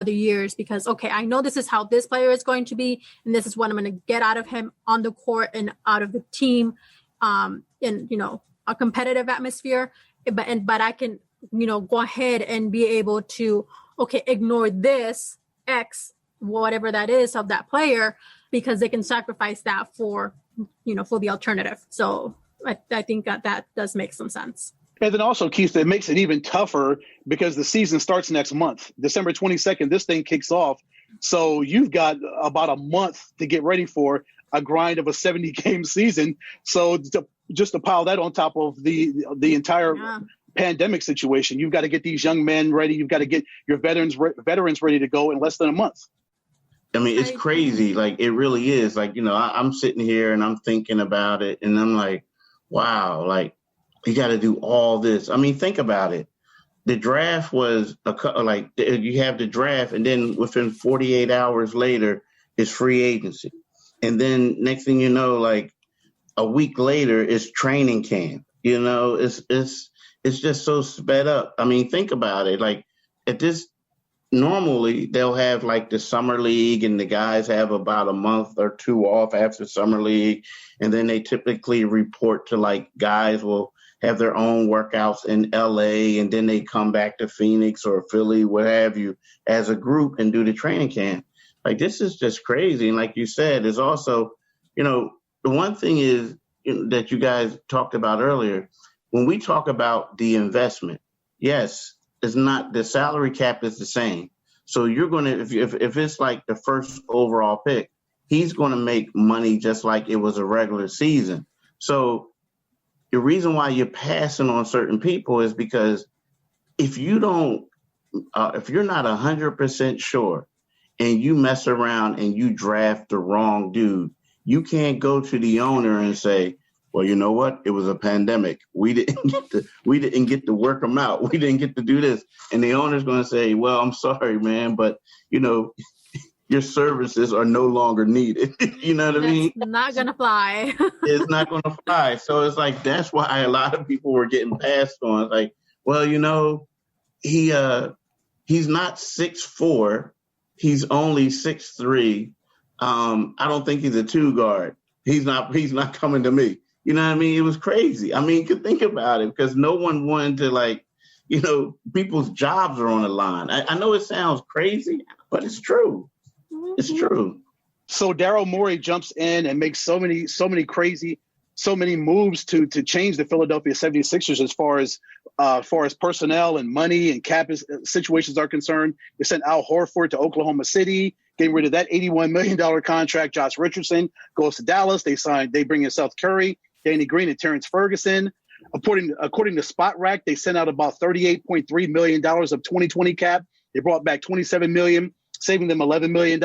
the years because, okay, I know this is how this player is going to be, and this is what I'm going to get out of him on the court and out of the team, in, a competitive atmosphere. But I can, go ahead and be able to, okay, ignore this X, whatever that is of that player, because they can sacrifice that for the alternative. So I think that does make some sense. And then also, Keith, it makes it even tougher because the season starts next month. December 22nd, this thing kicks off. So you've got about a month to get ready for a grind of a 70-game season. So just to pile that on top of the entire pandemic situation, you've got to get these young men ready. You've got to get your veterans ready to go in less than a month. I mean, it's crazy. Like, it really is. Like, I'm sitting here and I'm thinking about it and I'm like, wow, like, you got to do all this. I mean, think about it. The draft was you have the draft, and then within 48 hours later is free agency, and then next thing you know, like a week later is training camp. It's just so sped up. I mean, think about it. Like normally they'll have like the summer league, and the guys have about a month or two off after summer league, and then they typically report to like guys will have their own workouts in LA, and then they come back to Phoenix or Philly, what have you, as a group and do the training camp. Like, this is just crazy. And like you said, there's also, the one thing is that you guys talked about earlier, when we talk about the investment, yes, it's not, the salary cap is the same. So you're going to, if it's like the first overall pick, he's going to make money just like it was a regular season. So the reason why you're passing on certain people is because if you're not 100% sure and you mess around and you draft the wrong dude, you can't go to the owner and say, well, you know what? It was a pandemic. We didn't get to work them out. We didn't get to do this. And the owner's going to say, well, I'm sorry, man, but your services are no longer needed. You know what I mean? It's not going to fly. It's not going to fly. So it's like, that's why a lot of people were getting passed on. It's like, well, he's not 6'4". He's only 6'3". I don't think he's a 2 guard. He's not coming to me. You know what I mean? It was crazy. I mean, you could think about it, because no one wanted to, people's jobs are on the line. I know it sounds crazy, but it's true. It's true. So Daryl Morey jumps in and makes so many moves to change the Philadelphia 76ers as far as personnel and money and cap situations are concerned. They sent Al Horford to Oklahoma City, getting rid of that $81 million contract. Josh Richardson goes to Dallas. They bring in Seth Curry, Danny Green, and Terrence Ferguson. According to Spot Rack, they sent out about $38.3 million of 2020 cap. They brought back $27 million, saving them $11 million.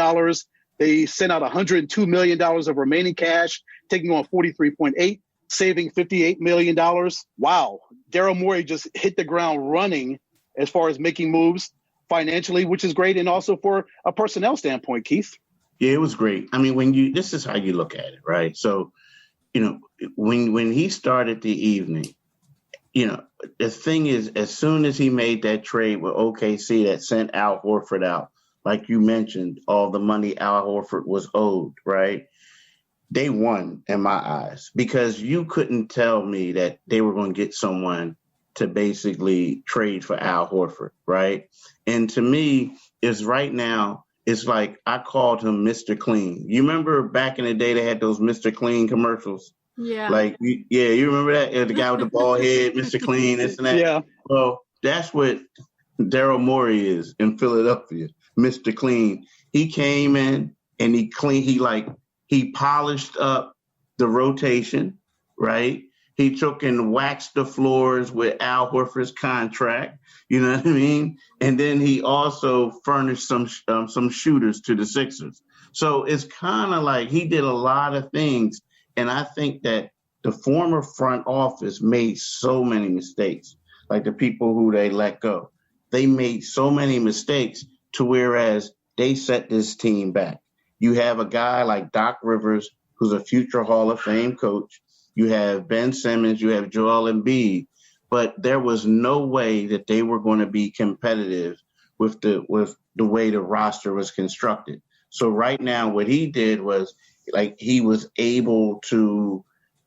They sent out $102 million of remaining cash, taking on $43.8, saving $58 million. Wow. Daryl Morey just hit the ground running as far as making moves financially, which is great, and also for a personnel standpoint, Keith. Yeah, it was great. I mean, this is how you look at it, right? So, when he started the evening, the thing is, as soon as he made that trade with OKC that sent Al Horford out, like you mentioned, all the money Al Horford was owed, right? They won in my eyes, because you couldn't tell me that they were going to get someone to basically trade for Al Horford, right? And to me, it's right now, it's like I called him Mr. Clean. You remember back in the day, they had those Mr. Clean commercials? Yeah. Like, you remember that? The guy with the bald head, Mr. Clean, this and that? Yeah. Well, that's what Daryl Morey is in Philadelphia, Mr. Clean. He came in and he polished up the rotation, right? He took and waxed the floors with Al Horford's contract, you know what I mean? And then he also furnished some shooters to the Sixers. So it's kind of like he did a lot of things. And I think that the former front office made so many mistakes, like the people who they let go. They made so many mistakes to whereas they set this team back. You have a guy like Doc Rivers, who's a future Hall of Fame coach. You have Ben Simmons, you have Joel Embiid, but there was no way that they were going to be competitive with the way the roster was constructed. So right now, what he did was like he was able to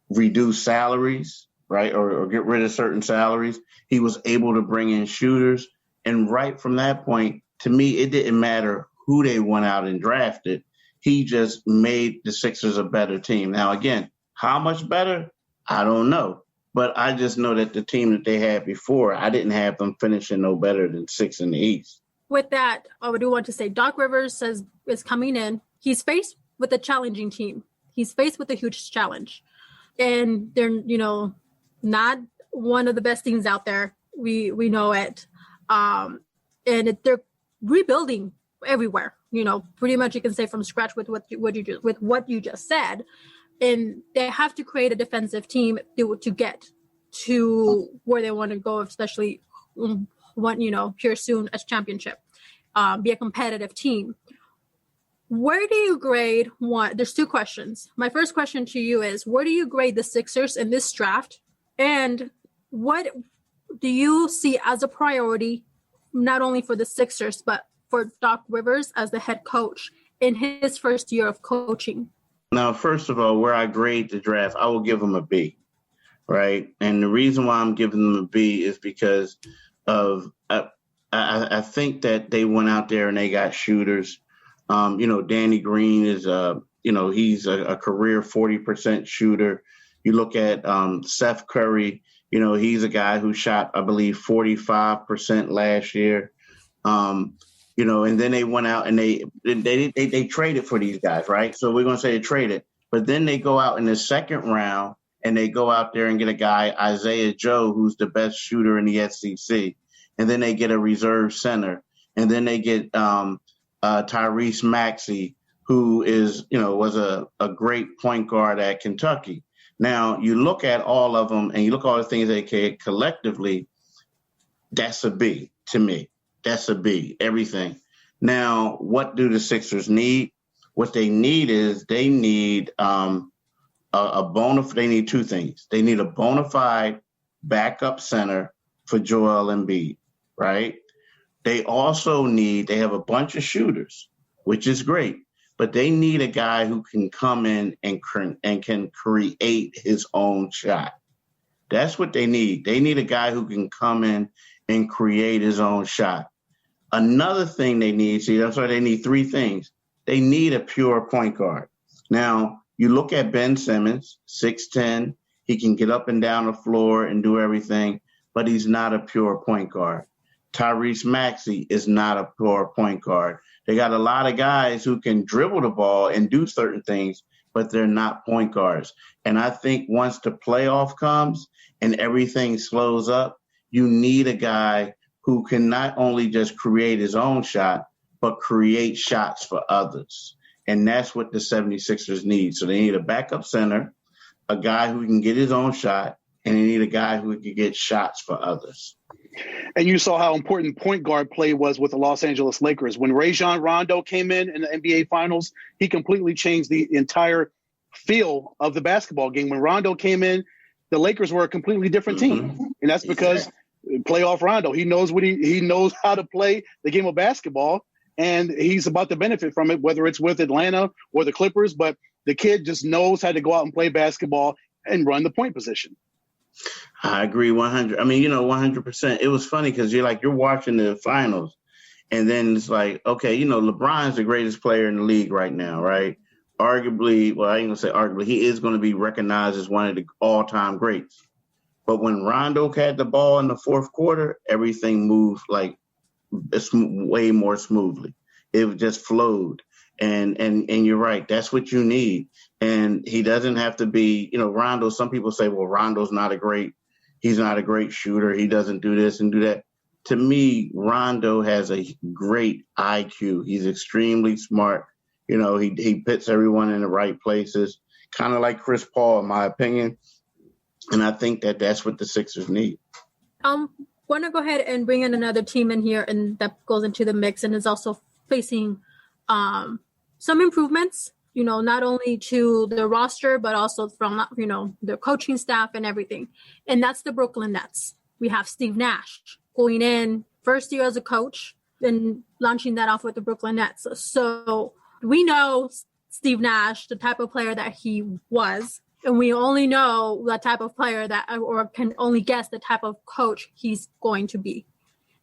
reduce salaries, right, or get rid of certain salaries. He was able to bring in shooters, and right from that point, to me, it didn't matter who they went out and drafted. He just made the Sixers a better team. Now, again, how much better? I don't know. But I just know that the team that they had before, I didn't have them finishing no better than 6th in the East. With that, I do want to say Doc Rivers is coming in. He's faced with a challenging team. He's faced with a huge challenge. And they're, not one of the best teams out there. We know it. And they're rebuilding everywhere. Pretty much you can say from scratch with what you just said. And they have to create a defensive team to get to where they want to go, especially here soon as championship, be a competitive team. Where do you grade one? There's two questions. My first question to you is, where do you grade the Sixers in this draft? And what do you see as a priority, not only for the Sixers, but for Doc Rivers as the head coach in his first year of coaching? Now, first of all, where I grade the draft, I will give them a B, right? And the reason why I'm giving them a B is because of I think that they went out there and they got shooters. Danny Green is he's a career 40% shooter. You look at Seth Curry, he's a guy who shot, I believe, 45% last year. And then they went out and they traded for these guys, right? So we're going to say they traded, but then they go out in the second round and they go out there and get a guy, Isaiah Joe, who's the best shooter in the SEC. And then they get a reserve center. And then they get Tyrese Maxey, who was a great point guard at Kentucky. Now, you look at all of them and you look at all the things they can collectively, that's a B to me. That's a B, everything. Now, what do the Sixers need? What they need is they need they need two things. They need a bona fide backup center for Joel Embiid, right? They also they have a bunch of shooters, which is great, but they need a guy who can come in and can create his own shot. That's what they need. They need a guy who can come in and create his own shot. Another thing they need, that's why they need three things. They need a pure point guard. Now, you look at Ben Simmons, 6'10", he can get up and down the floor and do everything, but he's not a pure point guard. Tyrese Maxey is not a pure point guard. They got a lot of guys who can dribble the ball and do certain things, but they're not point guards. And I think once the playoff comes and everything slows up, you need a guy who can not only just create his own shot, but create shots for others. And that's what the 76ers need. So they need a backup center, a guy who can get his own shot, and they need a guy who can get shots for others. And you saw how important point guard play was with the Los Angeles Lakers. When Rajon Rondo came in the NBA Finals, he completely changed the entire feel of the basketball game. When Rondo came in, the Lakers were a completely different team. And that's because playoff Rondo, he knows he knows how to play the game of basketball, and he's about to benefit from it, whether it's with Atlanta or the Clippers. But the kid just knows how to go out and play basketball and run the point position. I agree 100. 100%. It was funny because you're watching the finals, and then it's like, okay, LeBron's the greatest player in the league right now, right? Arguably, well, I ain't gonna say arguably, he is going to be recognized as one of the all-time greats. But when Rondo had the ball in the fourth quarter, everything moved way more smoothly. It just flowed. And you're right. That's what you need. And he doesn't have to be, Rondo. Some people say, well, Rondo's he's not a great shooter. He doesn't do this and do that. To me, Rondo has a great IQ. He's extremely smart. He puts everyone in the right places, kind of like Chris Paul, in my opinion. And I think that that's what the Sixers need. Want to go ahead and bring in another team in here, and that goes into the mix and is also facing some improvements, not only to the roster, but also from, the coaching staff and everything. And that's the Brooklyn Nets. We have Steve Nash going in first year as a coach. and launching that off with the Brooklyn Nets. So we know Steve Nash, the type of player that he was, and we only know the type of player or can only guess the type of coach he's going to be.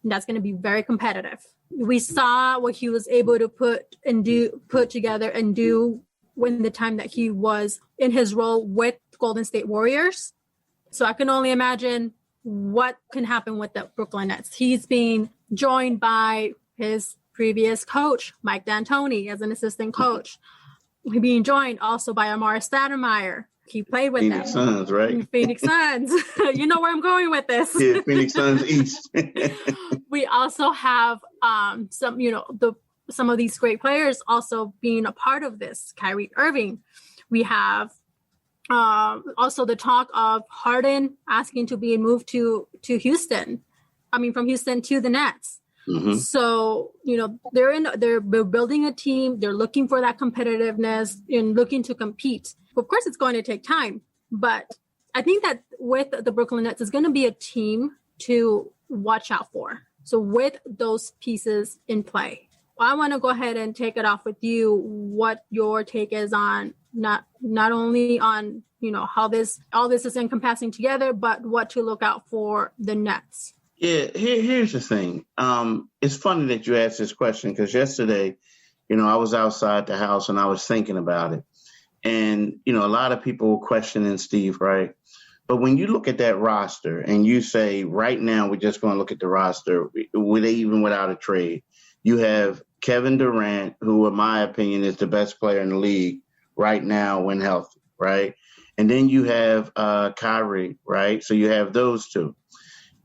And that's going to be very competitive. We saw what he was able to put together and do when the time that he was in his role with Golden State Warriors. So I can only imagine what can happen with the Brooklyn Nets. He's being joined by his previous coach, Mike D'Antoni, as an assistant coach. He's being joined also by Amara Stoudemire. He played with Phoenix Suns, right? Phoenix Suns. You know where I'm going with this. Yeah, Phoenix Suns East. We also have some of these great players also being a part of this. Kyrie Irving. We have also the talk of Harden asking to be moved to Houston. From Houston to the Nets. Mm-hmm. So, they're building a team. They're looking for that competitiveness and looking to compete. Of course, it's going to take time, but I think that with the Brooklyn Nets, it's going to be a team to watch out for. So with those pieces in play, I want to go ahead and take it off with you. What your take is on not only on, how all this is encompassing together, but what to look out for the Nets. Yeah, here's the thing. It's funny that you asked this question because yesterday, I was outside the house and I was thinking about it. And, a lot of people were questioning Steve, right? But when you look at that roster and you say, right now, we're just going to look at the roster, even without a trade, you have Kevin Durant, who, in my opinion, is the best player in the league right now when healthy, right? And then you have Kyrie, right? So you have those two.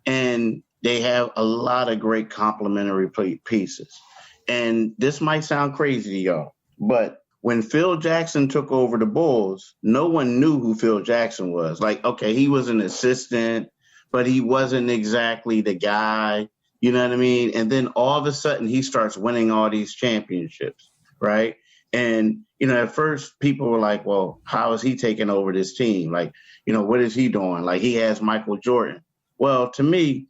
And they have a lot of great complementary pieces. And this might sound crazy to y'all, but when Phil Jackson took over the Bulls, no one knew who Phil Jackson was. Like, okay, he was an assistant, but he wasn't exactly the guy. You know what I mean? And then all of a sudden he starts winning all these championships, right? And, at first people were like, well, how is he taking over this team? Like, what is he doing? Like, he has Michael Jordan. Well, to me,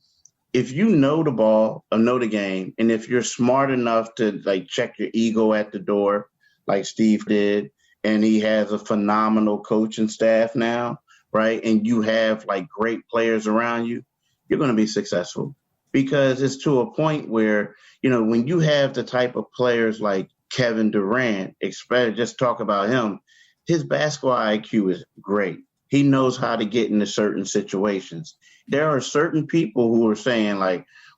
if you know the ball or know the game, and if you're smart enough to check your ego at the door, like Steve did, and he has a phenomenal coaching staff now, right? And you have great players around you, you're going to be successful because it's to a point where, when you have the type of players like Kevin Durant, just talk about him, his basketball IQ is great. He knows how to get into certain situations. There are certain people who are saying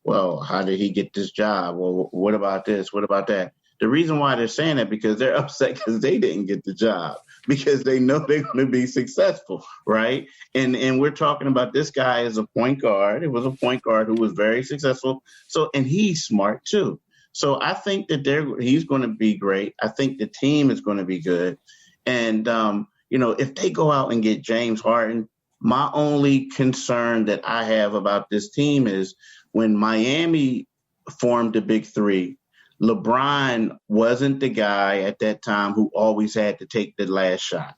well, how did he get this job? Well, what about this? What about that? The reason why they're saying that because they're upset because they didn't get the job because they know they're going to be successful, right? And we're talking about this guy as a point guard. It was a point guard who was very successful. So, and he's smart too. So I think that he's going to be great. I think the team is going to be good. And, if they go out and get James Harden, my only concern that I have about this team is when Miami formed the Big Three, LeBron wasn't the guy at that time who always had to take the last shot.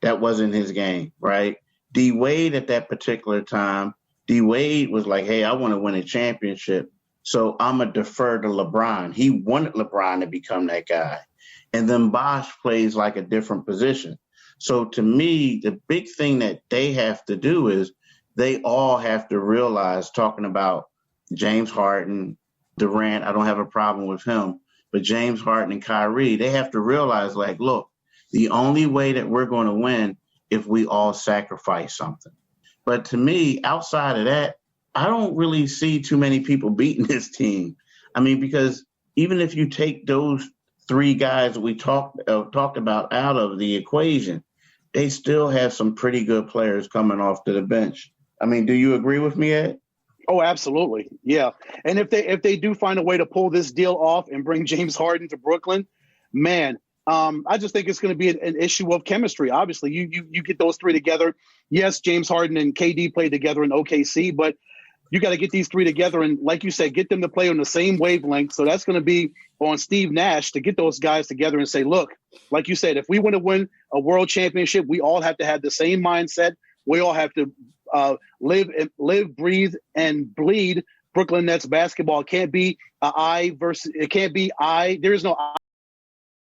That wasn't his game, right? D. Wade at that particular time, D. Wade was like, hey, I want to win a championship, so I'm going to defer to LeBron. He wanted LeBron to become that guy. And then Bosh plays a different position. So to me, the big thing that they have to do is they all have to realize, talking about James Harden, Durant, I don't have a problem with him, but James Harden and Kyrie, they have to realize, look, the only way that we're going to win if we all sacrifice something. But to me, outside of that, I don't really see too many people beating this team. Because even if you take those three guys that we talked about out of the equation, they still have some pretty good players coming off to the bench. Do you agree with me, Ed? Oh, absolutely. Yeah. And if they do find a way to pull this deal off and bring James Harden to Brooklyn, man, I just think it's going to be an issue of chemistry. Obviously, you get those three together. Yes, James Harden and KD played together in OKC, but you got to get these three together and, like you said, get them to play on the same wavelength. So that's going to be on Steve Nash to get those guys together and say, look, like you said, if we want to win a world championship, we all have to have the same mindset. We all have to live, breathe, and bleed Brooklyn Nets basketball. It can't be I versus, it can't be I. There is no